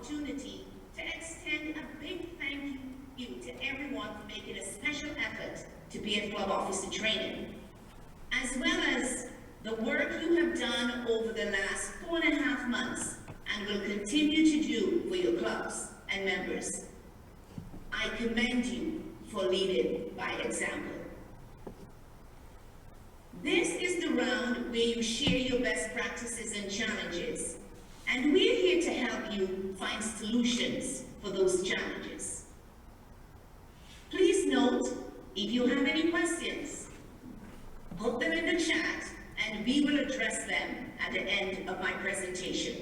opportunity to extend a big thank you to everyone for making a special effort to be at club officer training, as well as the work you have done over the last 4.5 months and will continue to do for your clubs and members. I commend you for leading by example. This is the round where you share your best practices and challenges, and we're here to help you find solutions for those challenges. Please note, if you have any questions, put them in the chat and we will address them at the end of my presentation.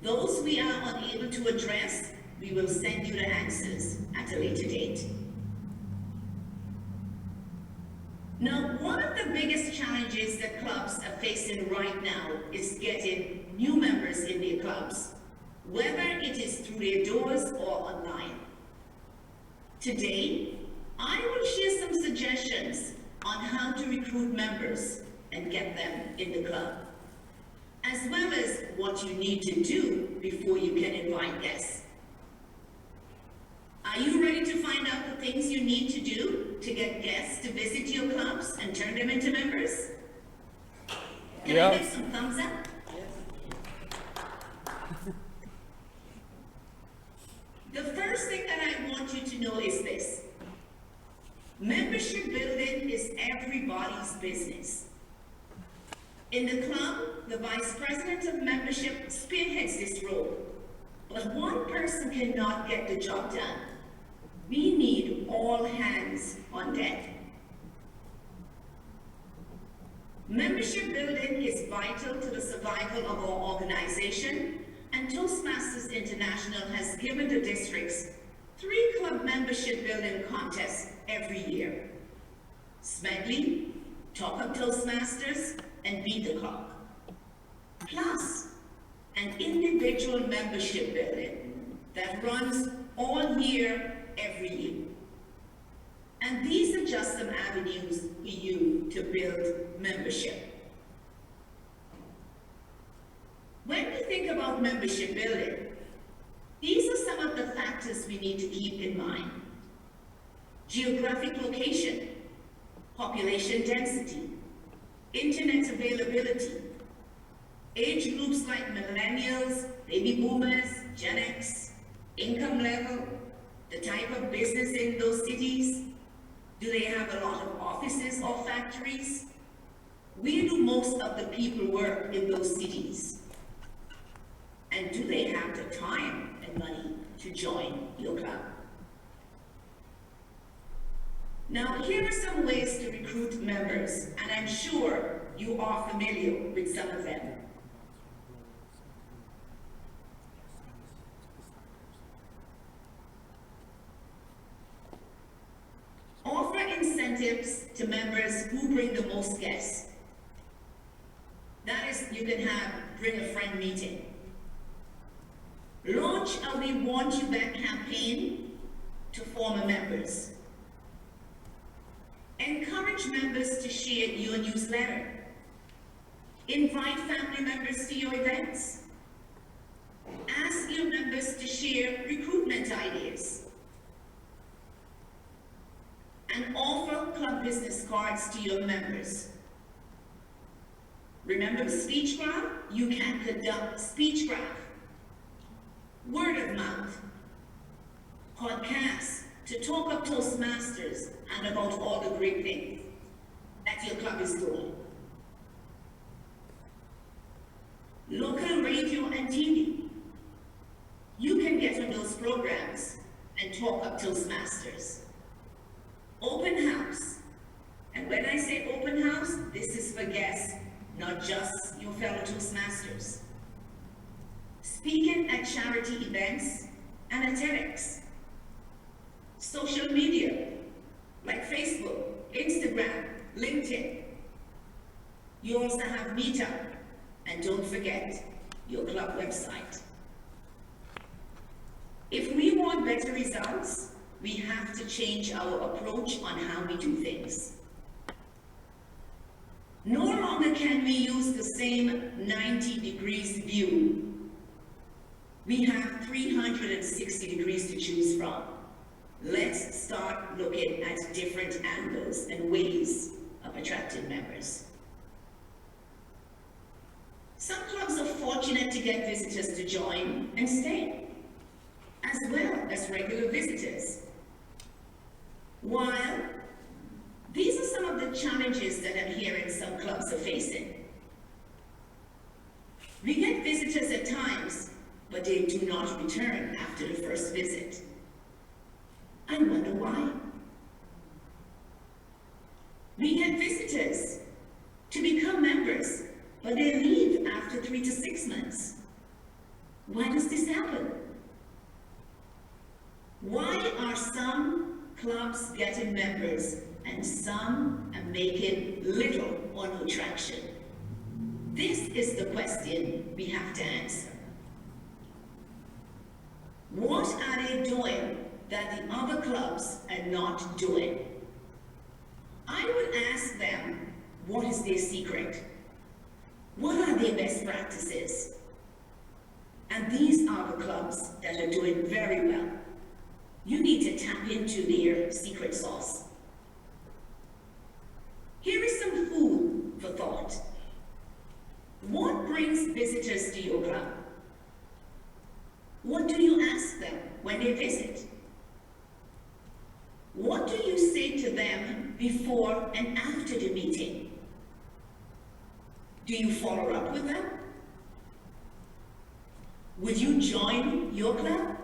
Those we are unable to address, we will send you the answers at a later date. Now, one of the biggest challenges that clubs are facing right now is getting new members in their clubs, whether it is through their doors or online. Today, I will share some suggestions on how to recruit members and get them in the club, as well as what you need to do before you can invite guests. Are you ready to find out the things you need to do to get guests to visit your clubs and turn them into members? Can I get some thumbs up? The first thing that I want you to know is this. Membership building is everybody's business. In the club, the vice president of membership spearheads this role, but one person cannot get the job done. We need all hands on deck. Membership building is vital to the survival of our organization, and Toastmasters International has given the districts 3 club membership building contests every year. Smedley, Talk Up Toastmasters, and Beat the Clock. Plus, an individual membership building that runs all year, every year. And these are just some avenues for you to build membership. When we think about membership building, these are some of the factors we need to keep in mind. Geographic location, population density, internet availability, age groups like millennials, baby boomers, Gen X, income level, the type of business in those cities. Do they have a lot of offices or factories? Where do most of the people work in those cities? And do they have the time and money to join your club? Now, here are some ways to recruit members, and I'm sure you are familiar with some of them. Offer incentives to members who bring the most guests. That is, you can have bring a friend meeting. Launch a We Want You Back campaign to former members. Encourage members to share your newsletter. Invite family members to your events. Ask your members to share recruitment ideas. And offer club business cards to your members. Remember Speechgraph? You can conduct Speechgraph. Word of mouth. Podcasts to talk up Toastmasters and about all the great things that your club is doing. Local radio and TV. You can get on those programs and talk up Toastmasters. Open house. And when I say open house, this is for guests, not just your fellow Toastmasters. Speaking at charity events and at TEDx. Social media, like Facebook, Instagram, LinkedIn. You also have Meetup, and don't forget your club website. If we want better results, we have to change our approach on how we do things. No longer can we use the same 90 degrees view. We have 360 degrees to choose from. Let's start looking at different angles and ways of attracting members. Some clubs are fortunate to get visitors to join and stay, as well as regular visitors. While these are some of the challenges that I'm hearing some clubs are facing. We get visitors at times, but they do not return after the first visit. I wonder why. We get visitors to become members, but they leave after 3 to 6 months. Why does this happen? Why are some clubs getting members and some are making little or no traction? This is the question we have to answer. What are they doing that the other clubs are not doing? I would ask them, what is their secret? What are their best practices? And these are the clubs that are doing very well. You need to tap into their secret sauce. Here is some food for thought. What brings visitors to your club? What do you ask them when they visit? What do you say to them before and after the meeting? Do you follow up with them? Would you join your club?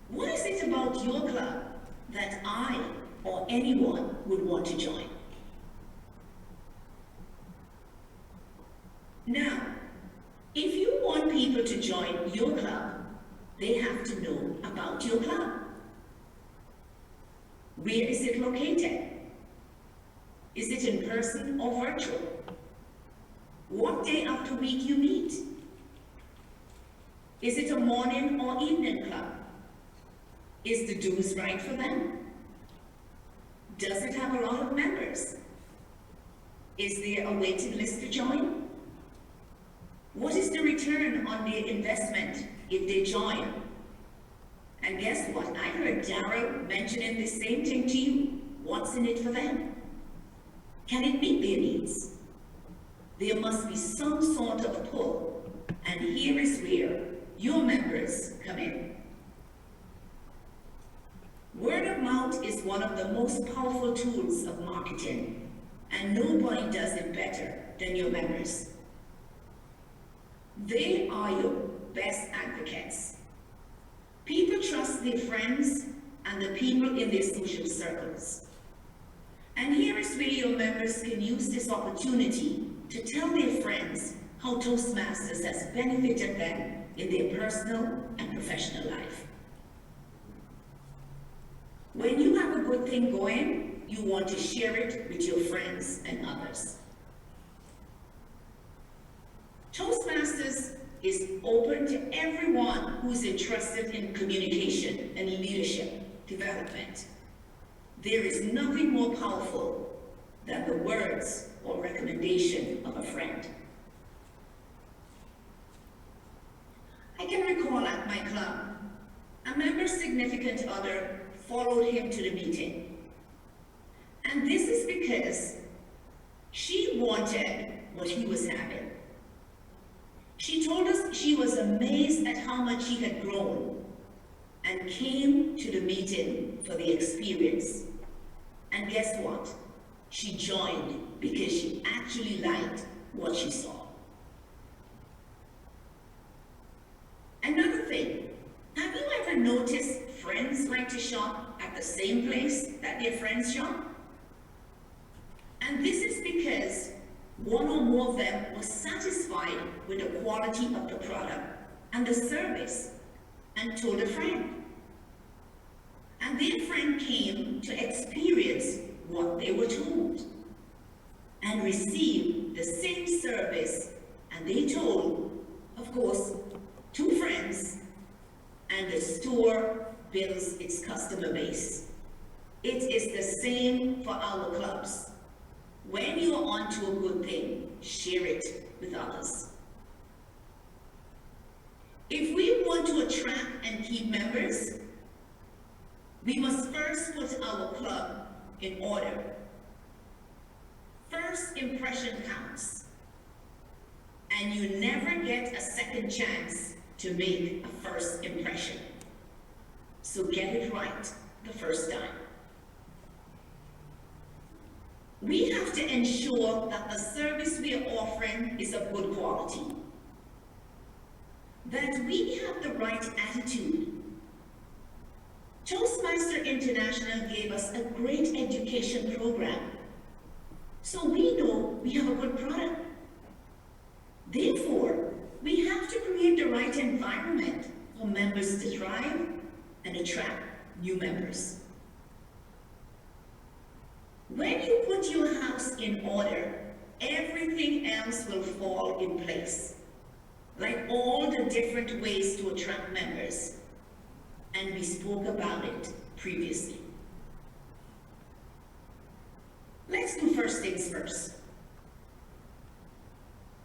What is it about your club that I or anyone would want to join? Now, if you want people to join your club, they have to know about your club. Where is it located? Is it in person or virtual? What day of the week you meet? Is it a morning or evening club? Is the dues right for them? Does it have a lot of members? Is there a waiting list to join? What is the return on their investment if they join? And guess what? I heard Daryl mentioning the same thing to you. What's in it for them? Can it meet their needs? There must be some sort of pull, and here is where your members come in. Word of mouth is one of the most powerful tools of marketing, and nobody does it better than your members. They are your best advocates. People trust their friends and the people in their social circles. And here is where your members can use this opportunity to tell their friends how Toastmasters has benefited them in their personal and professional life. When you have a good thing going, you want to share it with your friends and others. Toastmasters is open to everyone who's interested in communication and leadership development. There is nothing more powerful than the words or recommendation of a friend. I can recall at my club, a member's significant other followed him to the meeting. And this is because she wanted what he was having. She told us she was amazed at how much he had grown and came to the meeting for the experience. And guess what? She joined because she actually liked what she saw. Another thing, have you ever noticed friends like to shop at the same place that their friends shop? And this is because one or more of them was satisfied with the quality of the product and the service and told a friend. And their friend came to experience what they were told and received the same service, and they told, of course, 2 friends, and the store builds its customer base. It is the same for our clubs. When you're onto a good thing, share it with others. If we want to attract and keep members, we must first put our club in order. First impression counts, and you never get a second chance to make a first impression. So get it right the first time. We have to ensure that the service we are offering is of good quality, that we have the right attitude. Toastmaster International gave us a great education program, so we know we have a good product. Therefore, we have to create the right environment for members to thrive and attract new members. When you put your house in order, everything else will fall in place, like all the different ways to attract members, and we spoke about it previously. Let's do first things first.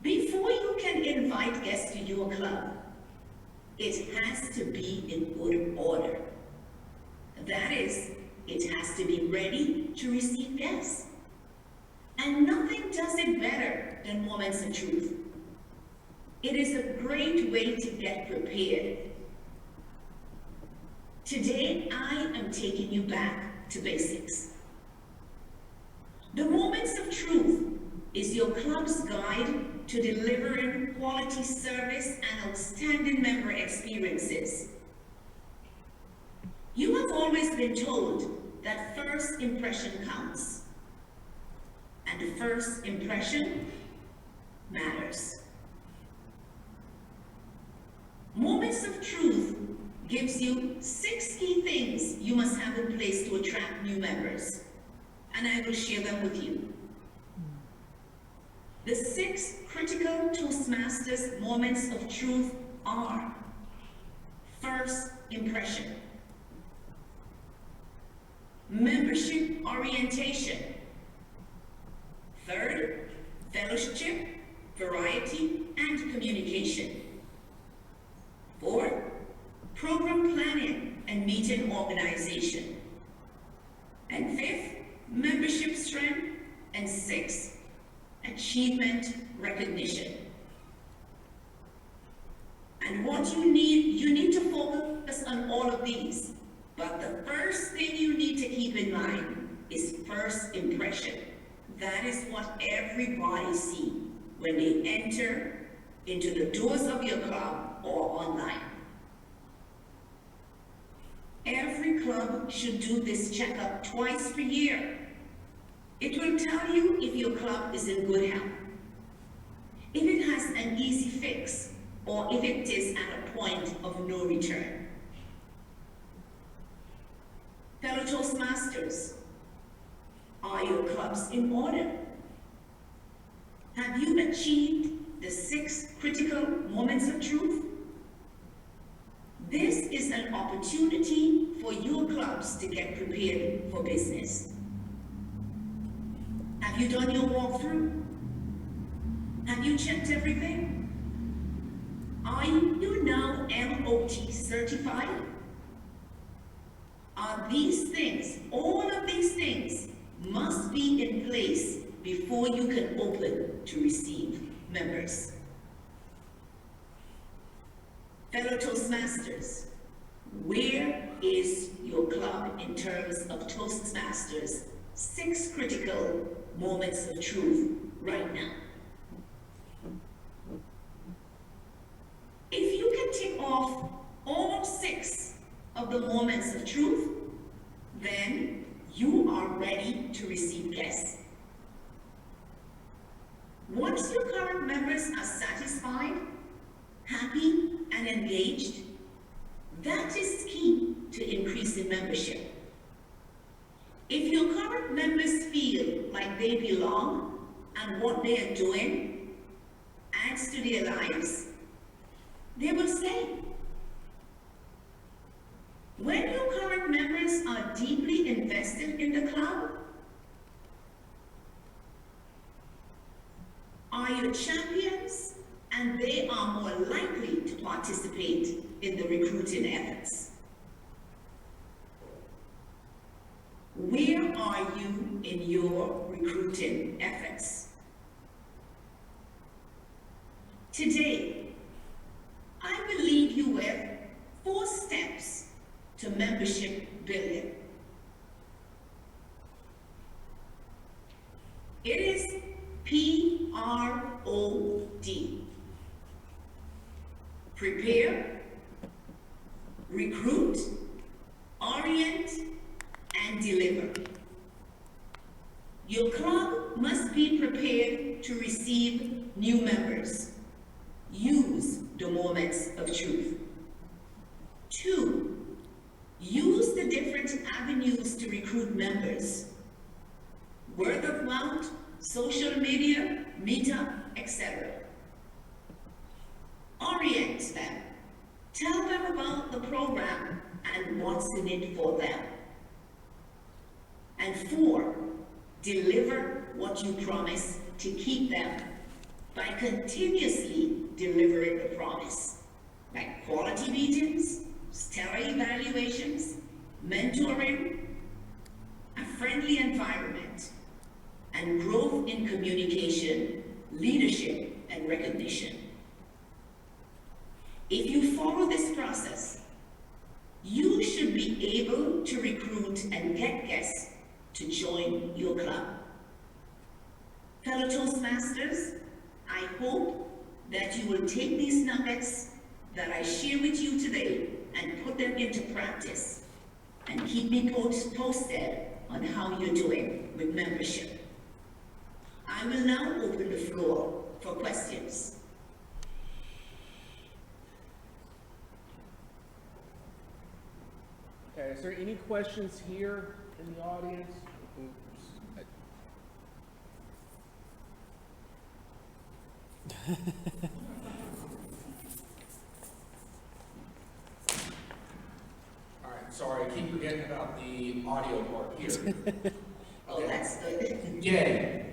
Before you can invite guests to your club, it has to be in good order. That is, it has to be ready to receive guests. And nothing does it better than Moments of Truth. It is a great way to get prepared. Today, I am taking you back to basics. The Moments of Truth is your club's guide to delivering quality service and outstanding member experiences. You have always been told that first impression counts, and the first impression matters. Moments of Truth gives you 6 key things you must have in place to attract new members, and I will share them with you. The 6 critical Toastmasters moments of truth are: first impression, membership orientation, third, fellowship, variety, and communication, fourth, program planning and meeting organization, and fifth, membership strength, and sixth, achievement recognition. And what you need to focus on all of these, but the first thing you need to keep in mind is first impression. That is what everybody sees when they enter into the doors of your club or online. Every club should do this checkup twice per year. It will tell you if your club is in good health, if it has an easy fix, or if it is at a point of no return. Fellow Toastmasters, are your clubs in order? Have you achieved the 6 critical moments of truth? This is an opportunity for your clubs to get prepared for business. Have you done your walkthrough? Have you checked everything? Are you now MOT certified? Are these things, all of these things, must be in place before you can open to receive members. Fellow Toastmasters, where is your club in terms of Toastmasters' 6 critical moments of truth right now? If you can tick off all 6 of the moments of truth, then you are ready to receive guests. Once your current members are satisfied, happy, and engaged, that is key to increasing membership. If your current members feel like they belong and what they are doing adds to their lives, they will stay. When your current members are deeply invested in the club, are your champions and they are more likely to participate in the recruiting efforts. Where are you in your recruiting efforts? Today, I will leave you with 4 steps to membership building. It is PROD. Prepare, recruit, orient, and deliver. Your club must be prepared to receive new members. Use the moments of truth. 2, use the different avenues to recruit members. Word of mouth, social media, meetup, etc. Orient them. Tell them about the program and what's in it for them. And 4, deliver what you promise to keep them by continuously delivering the promise, like quality meetings, stellar evaluations, mentoring, a friendly environment, and growth in communication, leadership, and recognition. If you follow this process, you should be able to recruit and get guests to join your club. Fellow Toastmasters, I hope that you will take these nuggets that I share with you today and put them into practice, and keep me posted on how you're doing with membership. I will now open the floor for questions. Okay, is there any questions here in the audience? Oops. All right, sorry, I keep forgetting about the audio part here. Oh, that's good. Yay.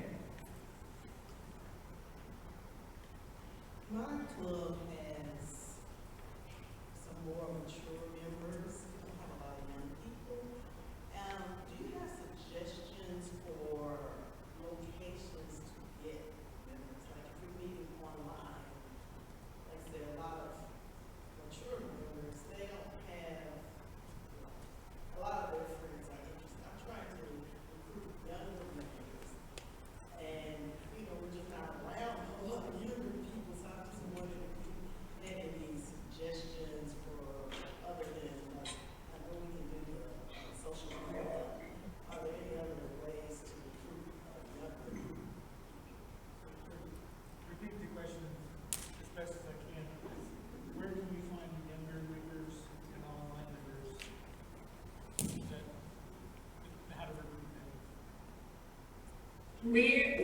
My club has some more mature members. We don't have a lot of young people. Do you have suggestions for locations to get members? Like if you're meeting online, like I said, a lot of mature members, they don't have, a lot of their friends are interested. I'm trying to recruit younger members. And, you know, we're just not around a lot of younger people, so I just wondered if you had any suggestions for, other than, I know we can do the social media. Are there any other ways to recruit younger people? Repeat the question as best as I can. Where can we find younger members and online members? How to recruit them?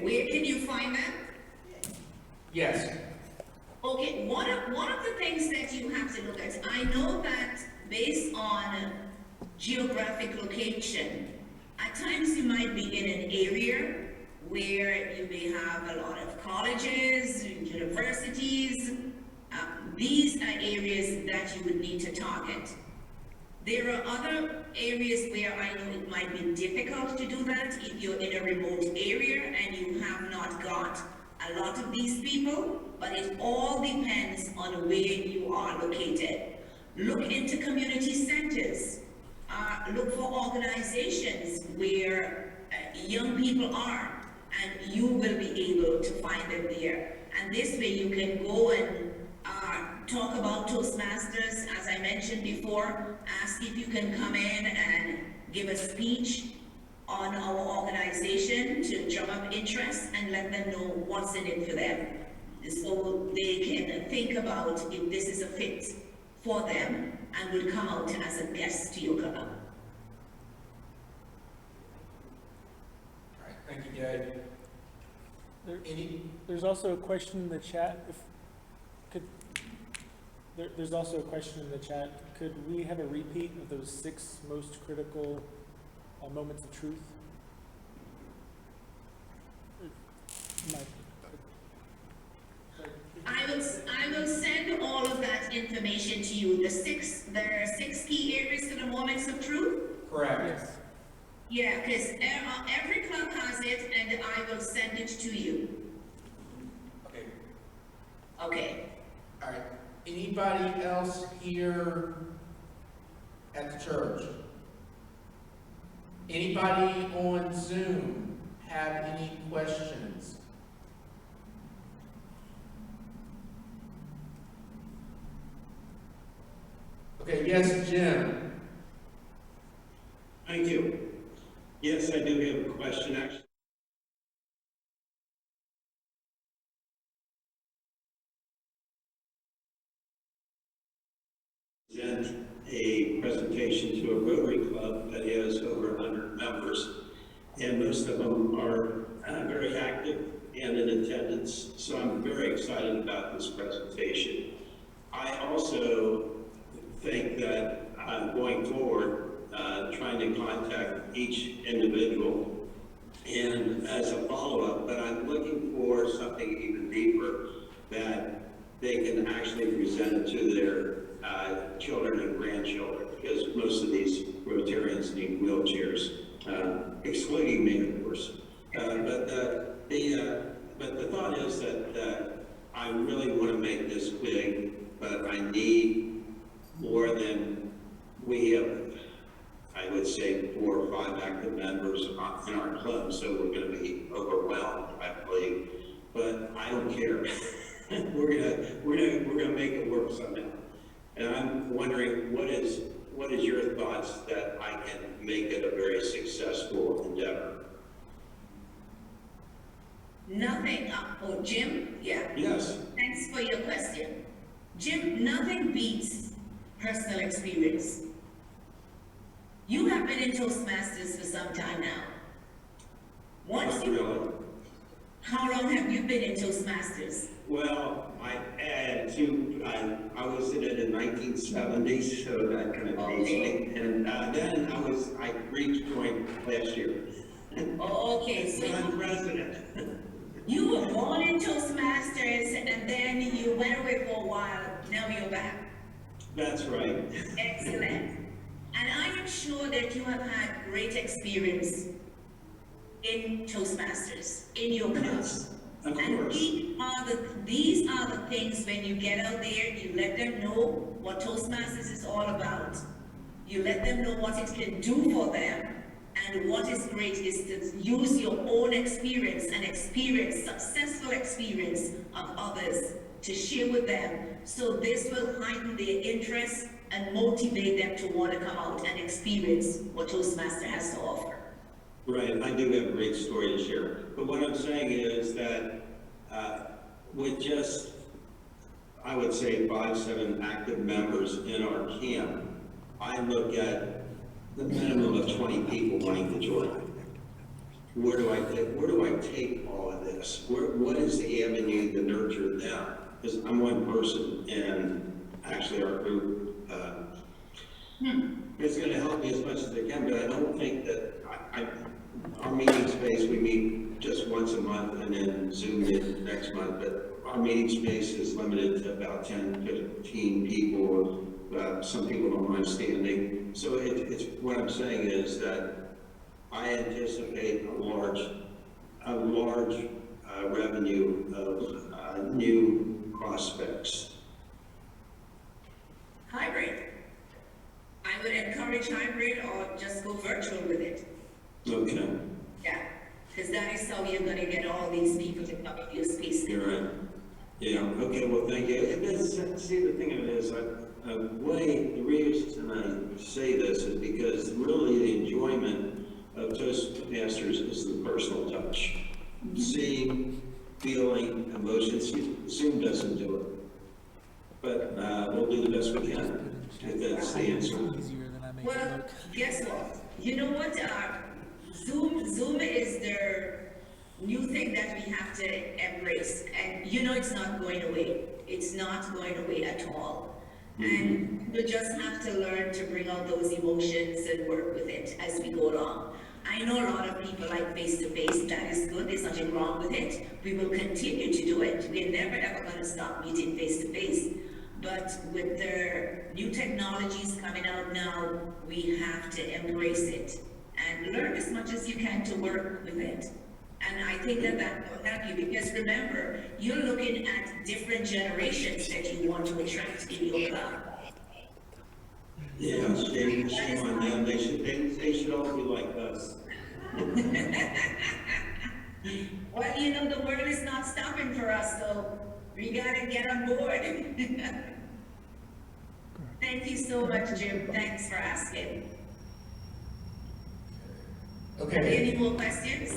Where can you find them? Yes. Okay, one of the things that you have to look at, I know that based on geographic location, at times you might be in an area where you may have a lot of colleges, universities. These are areas that you would need to target. There are other areas where I know it might be difficult to do that if you're in a remote area and you have not got a lot of these people, but it all depends on where you are located. Look into community centers. Look for organizations where young people are, and you will be able to find them there. And this way you can go and talk about Toastmasters, as I mentioned before, ask if you can come in and give a speech on our organization to drum up interest and let them know what's in it for them, so they can think about if this is a fit for them and will come out as a guest to your club. All right, thank you, Gabe. There's also a question in the chat. There's also a question in the chat. Could we have a repeat of those 6 most critical moments of truth? I will you there are six key areas to the moments of truth? Correct. Yes. Yeah, because every club has it, and I will send it to you. Okay. Okay. All right. Anybody else here at the church? Anybody on Zoom have any questions? Okay, yes, Jim. Thank you. Yes, I do have a question, actually. Present a presentation to a Rotary Club that has over 100 members, and most of them are very active and in attendance, so I'm very excited about this presentation. I also think that going forward, trying to contact each individual and as a follow-up, but I'm looking for something even deeper that they can actually present to their children and grandchildren, because most of these Rotarians need wheelchairs, excluding me, of course. But the thought is that I really want to make this big, but I need more than we have. I would say 4 or 5 active members in our club, so we're going to be overwhelmed, I believe. But I don't care. we're gonna make it work somehow. And I'm wondering, what is your thoughts that I can make it a very successful endeavor? Nothing. Oh, Jim? Yeah. Yes. Thanks for your question. Jim, nothing beats personal experience. You have been in Toastmasters for some time now. Not really. How long have you been in Toastmasters? Well, I I was in it in 1970, so that kind of dates me. And then I rejoined last year. Oh, okay, so I'm president. you were born in Toastmasters and then you went away for a while, now you're back. That's right. Excellent. And I am sure that you have had great experience in Toastmasters, in your class. Of And course. these are the things when you get out there, you let them know what Toastmasters is all about. You let them know what it can do for them. And what is great is to use your own experience and successful experience of others to share with them. So this will heighten their interest and motivate them to want to come out and experience what Toastmaster has to offer. Right, I do have a great story to share. But what I'm saying is that with just, I would say 5, 7 active members in our camp, I look at the minimum of 20 people wanting to join. Where do I take all of this? What is the avenue to nurture them? Because I'm one person, and actually our group is going to help me as much as they can, but I don't think that our meeting space, we meet just once a month and then Zoom in next month, but our meeting space is limited to about 10, 15 people. Some people don't mind standing. So it's what I'm saying is that I anticipate a large revenue of new prospects. Hybrid. I would encourage hybrid or just go virtual with it. Okay, Yeah, because that is how you're gonna get all these people to come in your space. you're right. Yeah, okay, well, thank you. See, the thing of it is, the reason I say this is because really the enjoyment of Toastmasters is the personal touch. Seeing, feeling, emotions. Zoom doesn't do it. But we'll do the best we can, if that's the answer. Easier than I make it Well, look. guess what? You know what? Zoom is the new thing that we have to embrace, and you know it's not going away. It's not going away at all. And we just have to learn to bring out those emotions and work with it as we go along. I know a lot of people like face-to-face. That is good. There's nothing wrong with it. We will continue to do it. We're never ever going to stop meeting face-to-face. but with the new technologies coming out now, we have to embrace it and learn as much as you can to work with it. And I think that will help you, because remember, you're looking at different generations that you want to attract in your club. Yeah, shame on them. They should all be like us. Well, you know, the world is not stopping for us, so we gotta get on board. Thank you so much, Jim. Thanks for asking. Are there Okay, any more questions?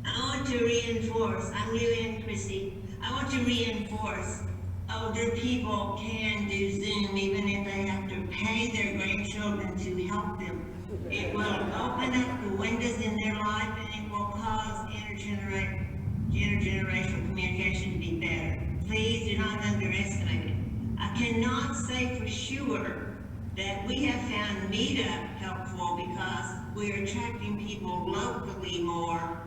I want to reinforce, I'm Leanne Chrissy, I want to reinforce older people can do Zoom even if they have to pay their grandchildren to help them. It will open up the windows in their life and it will cause intergenerational communication to be better. Please do not underestimate it. I cannot say for sure that we have found Meetup helpful because we're attracting people locally more.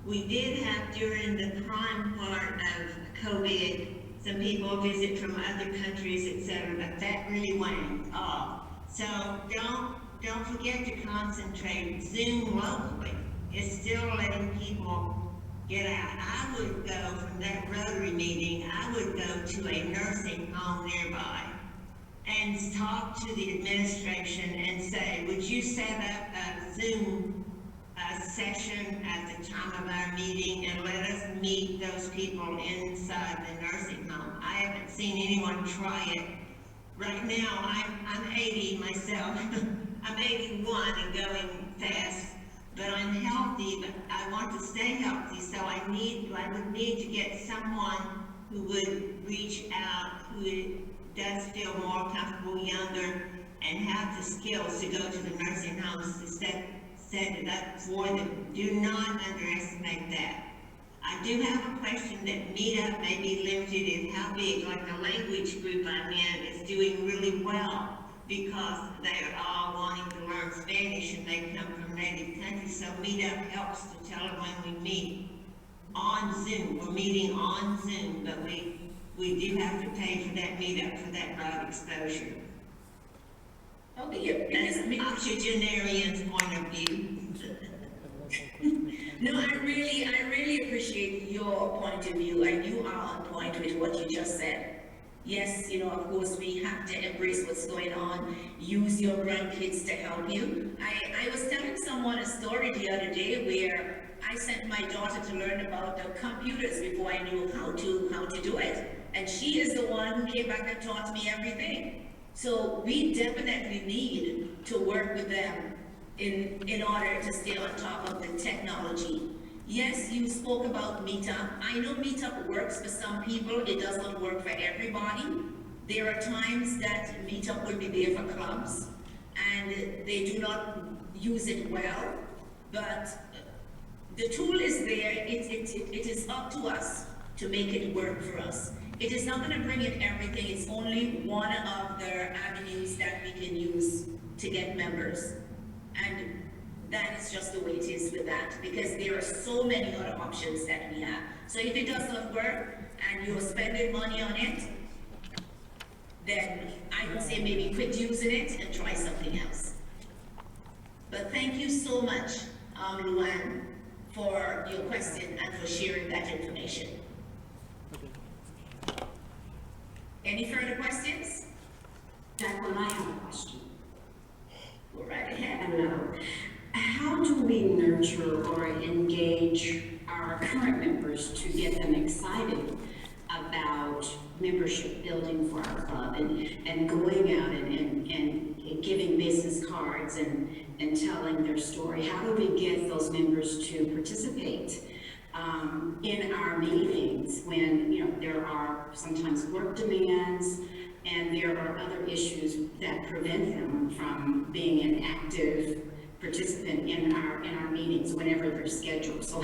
We did have during the prime part of COVID, some people visit from other countries, etc., but that really waned off. So don't forget to concentrate. Zoom locally is still letting people get out. I would go from that Rotary meeting, I would go to a nursing home nearby and talk to the administration and say, would you set up a Zoom session at the time of our meeting and let us meet those people inside the nursing home? I haven't seen anyone try it. Right now, I'm 80 myself. I'm 81 and going fast, but I'm healthy, but I want to stay healthy, so I would need to get someone who would reach out, who does feel more comfortable, younger, and have the skills to go to the nursing homes to set it up for them. Do not underestimate that. I do have a question that Meetup may be limited in how big, like the language group I'm in is doing really well because they're all wanting to learn Spanish and they come from native countries. So Meetup helps to tell them when we meet on Zoom. We're meeting on Zoom, but we do have to pay for that Meetup for that broad exposure. Okay, That's an octogenarian's point of view. no, I really appreciate your point of view, and you are on point with what you just said. Yes, you know, of course, we have to embrace what's going on, use your grandkids to help you. I was telling someone a story the other day where I sent my daughter to learn about the computers before I knew how to do it. And she is the one who came back and taught me everything. So we definitely need to work with them in order to stay on top of the technology. Yes, you spoke about Meetup. I know Meetup works for some people. It does not work for everybody. There are times that Meetup will be there for clubs and they do not use it well, but the tool is there. It is up to us to make it work for us. It is not going to bring in everything. It's only one of the avenues that we can use to get members. And that is just the way it is with that, because there are so many other options that we have. So if it does not work and you're spending money on it, then I would say maybe quit using it and try something else. But thank you so much, Luann, for your question and for sharing that information. Any further questions? Jacklyn, I have a question. Go right ahead. How do we nurture or engage our current members to get them excited about membership building for our club and going out and giving business cards and telling their story? How do we get those members to participate in our meetings when, you know, there are sometimes work demands and there are other issues that prevent them from being an active participant in our meetings whenever they're scheduled? So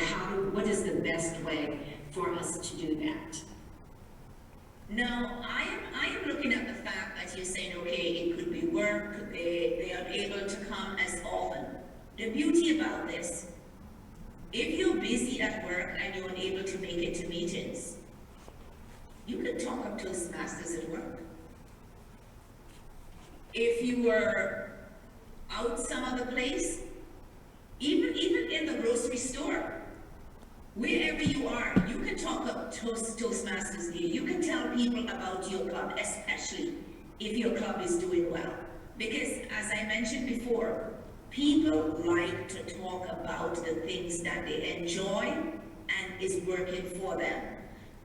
what is the best way for us to do that? Now, I am looking at the fact that you're saying, okay, it could be work, they are able to come as often. The beauty about this, if you're busy at work and you're unable to make it to meetings, Toastmasters at work. If you were out some other place, even in the grocery store, wherever you are, you can talk up Toastmasters Day. You can tell people about your club, especially if your club is doing well. Because as I mentioned before, people like to talk about the things that they enjoy and is working for them.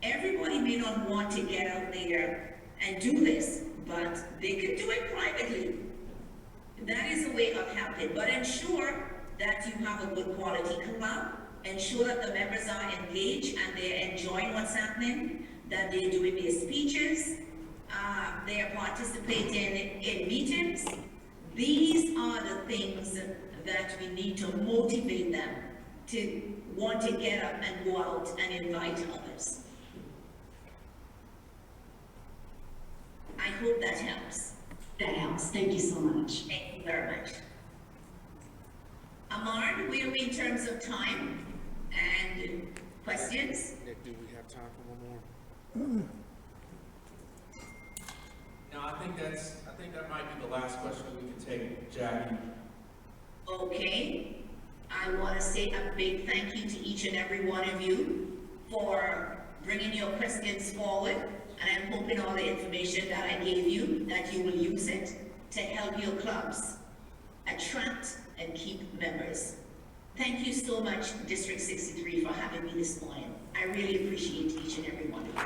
Everybody may not want to get out there and do this, but they can do it privately. That is a way of helping, but ensure that you have a good quality club, ensure that the members are engaged and they're enjoying what's happening, that they're doing their speeches, they are participating in meetings. These are the things that we need to motivate them to want to get up and go out and invite others. I hope that helps. That helps. Thank you so much. Thank you very much. Amar, where are we in terms of time and questions? Nick, do we have time for one more? No, I think that might be the last question we can take, Jackie. Okay. I want to say a big thank you to each and every one of you for bringing your questions forward. And I'm hoping all the information that I gave you, that you will use it to help your clubs attract and keep members. Thank you so much, District 63, for having me this morning. I really appreciate each and every one of you.